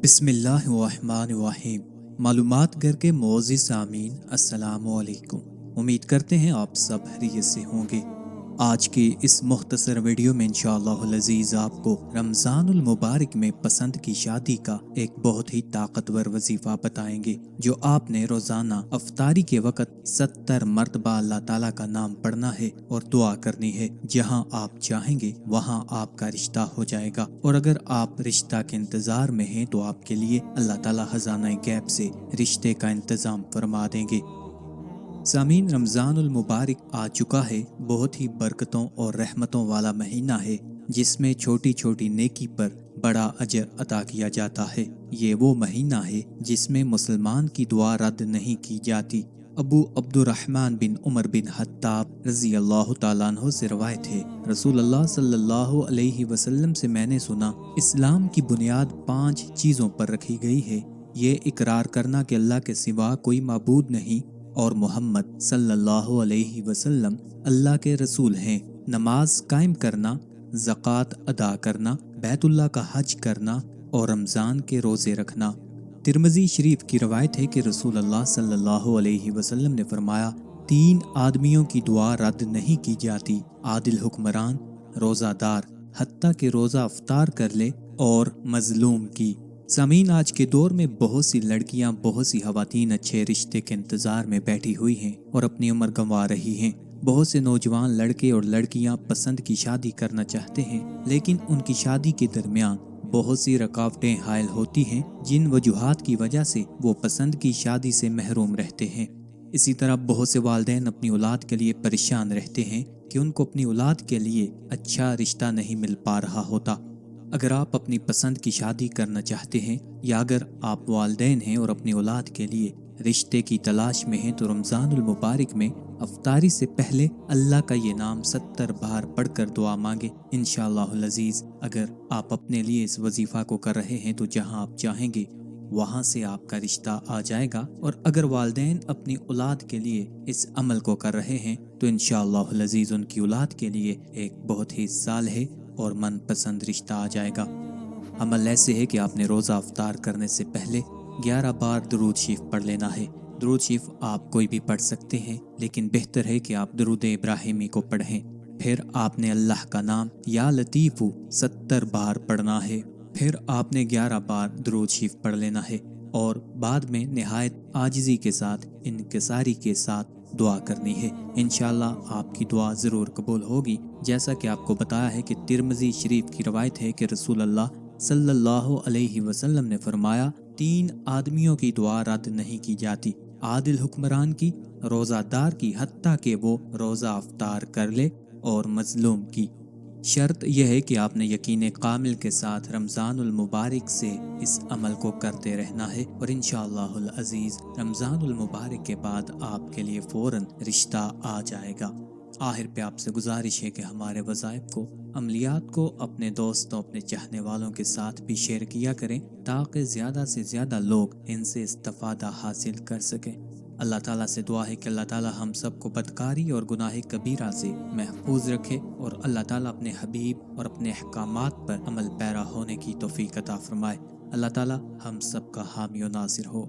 بسم اللہ الرحمن الرحیم۔ معلومات گھر کے معزز سامعین السلام علیکم۔ امید کرتے ہیں آپ سب خیریت سے ہوں گے۔ آج کے اس مختصر ویڈیو میں انشاءاللہ العزیز آپ کو رمضان المبارک میں پسند کی شادی کا ایک بہت ہی طاقتور وظیفہ بتائیں گے، جو آپ نے روزانہ افطاری کے وقت 70 مرتبہ اللہ تعالیٰ کا نام پڑھنا ہے اور دعا کرنی ہے۔ جہاں آپ چاہیں گے وہاں آپ کا رشتہ ہو جائے گا، اور اگر آپ رشتہ کے انتظار میں ہیں تو آپ کے لیے اللہ تعالیٰ خزانہ غیب سے رشتے کا انتظام فرما دیں گے۔ سامعین، رمضان المبارک آ چکا ہے۔ بہت ہی برکتوں اور رحمتوں والا مہینہ ہے، جس میں چھوٹی چھوٹی نیکی پر بڑا اجر عطا کیا جاتا ہے۔ یہ وہ مہینہ ہے جس میں مسلمان کی دعا رد نہیں کی جاتی۔ ابو عبد الرحمن بن عمر بن خطاب رضی اللہ تعالیٰ عنہ سے روایت ہے، رسول اللہ صلی اللہ علیہ وسلم سے میں نے سنا، اسلام کی بنیاد 5 چیزوں پر رکھی گئی ہے۔ یہ اقرار کرنا کہ اللہ کے سوا کوئی معبود نہیں اور محمد صلی اللہ علیہ وسلم اللہ کے رسول ہیں، نماز قائم کرنا، زکوٰۃ ادا کرنا، بیت اللہ کا حج کرنا اور رمضان کے روزے رکھنا۔ ترمذی شریف کی روایت ہے کہ رسول اللہ صلی اللہ علیہ وسلم نے فرمایا، 3 آدمیوں کی دعا رد نہیں کی جاتی: عادل حکمران، روزہ دار حتیٰ کہ روزہ افطار کر لے، اور مظلوم کی۔ سامعین، آج کے دور میں بہت سی لڑکیاں، بہت سی خواتین اچھے رشتے کے انتظار میں بیٹھی ہوئی ہیں اور اپنی عمر گنوا رہی ہیں۔ بہت سے نوجوان لڑکے اور لڑکیاں پسند کی شادی کرنا چاہتے ہیں، لیکن ان کی شادی کے درمیان بہت سی رکاوٹیں حائل ہوتی ہیں، جن وجوہات کی وجہ سے وہ پسند کی شادی سے محروم رہتے ہیں۔ اسی طرح بہت سے والدین اپنی اولاد کے لیے پریشان رہتے ہیں کہ ان کو اپنی اولاد کے لیے اچھا رشتہ نہیں مل پا رہا ہوتا۔ اگر آپ اپنی پسند کی شادی کرنا چاہتے ہیں، یا اگر آپ والدین ہیں اور اپنی اولاد کے لیے رشتے کی تلاش میں ہیں، تو رمضان المبارک میں افطاری سے پہلے اللہ کا یہ نام 70 بار پڑھ کر دعا مانگے۔ انشاءاللہ العزیز اگر آپ اپنے لیے اس وظیفہ کو کر رہے ہیں تو جہاں آپ چاہیں گے وہاں سے آپ کا رشتہ آ جائے گا، اور اگر والدین اپنی اولاد کے لیے اس عمل کو کر رہے ہیں تو انشاءاللہ العزیز ان کی اولاد کے لیے ایک بہت ہی صالح اور من پسند رشتہ آ جائے گا۔ عمل ایسے ہے کہ آپ نے روزہ افطار کرنے سے پہلے 11 بار درود شریف پڑھ لینا ہے۔ درود شریف آپ کوئی بھی پڑھ سکتے ہیں، لیکن بہتر ہے کہ آپ درود ابراہیمی کو پڑھیں۔ پھر آپ نے اللہ کا نام یا لطیف 70 بار پڑھنا ہے۔ پھر آپ نے 11 بار درود شریف پڑھ لینا ہے، اور بعد میں نہایت عاجزی کے ساتھ، انکساری کے ساتھ دعا کرنی ہے۔ انشاءاللہ آپ کی دعا ضرور قبول ہوگی۔ جیسا کہ آپ کو بتایا ہے کہ ترمذی شریف کی روایت ہے کہ رسول اللہ صلی اللہ علیہ وسلم نے فرمایا، 3 آدمیوں کی دعا رد نہیں کی جاتی: عادل حکمران کی، روزہ دار کی حتیٰ کہ وہ روزہ افطار کر لے، اور مظلوم کی۔ شرط یہ ہے کہ آپ نے یقین کامل کے ساتھ رمضان المبارک سے اس عمل کو کرتے رہنا ہے، اور انشاءاللہ العزیز رمضان المبارک کے بعد آپ کے لیے فوراً رشتہ آ جائے گا۔ آخر پہ آپ سے گزارش ہے کہ ہمارے وظائف کو، عملیات کو اپنے دوستوں، اپنے چاہنے والوں کے ساتھ بھی شیئر کیا کریں، تاکہ زیادہ سے زیادہ لوگ ان سے استفادہ حاصل کر سکیں۔ اللہ تعالیٰ سے دعا ہے کہ اللہ تعالیٰ ہم سب کو بدکاری اور گناہ کبیرہ سے محفوظ رکھے، اور اللہ تعالیٰ اپنے حبیب اور اپنے احکامات پر عمل پیرا ہونے کی توفیق عطا فرمائے۔ اللہ تعالیٰ ہم سب کا حامی و ناصر ہو۔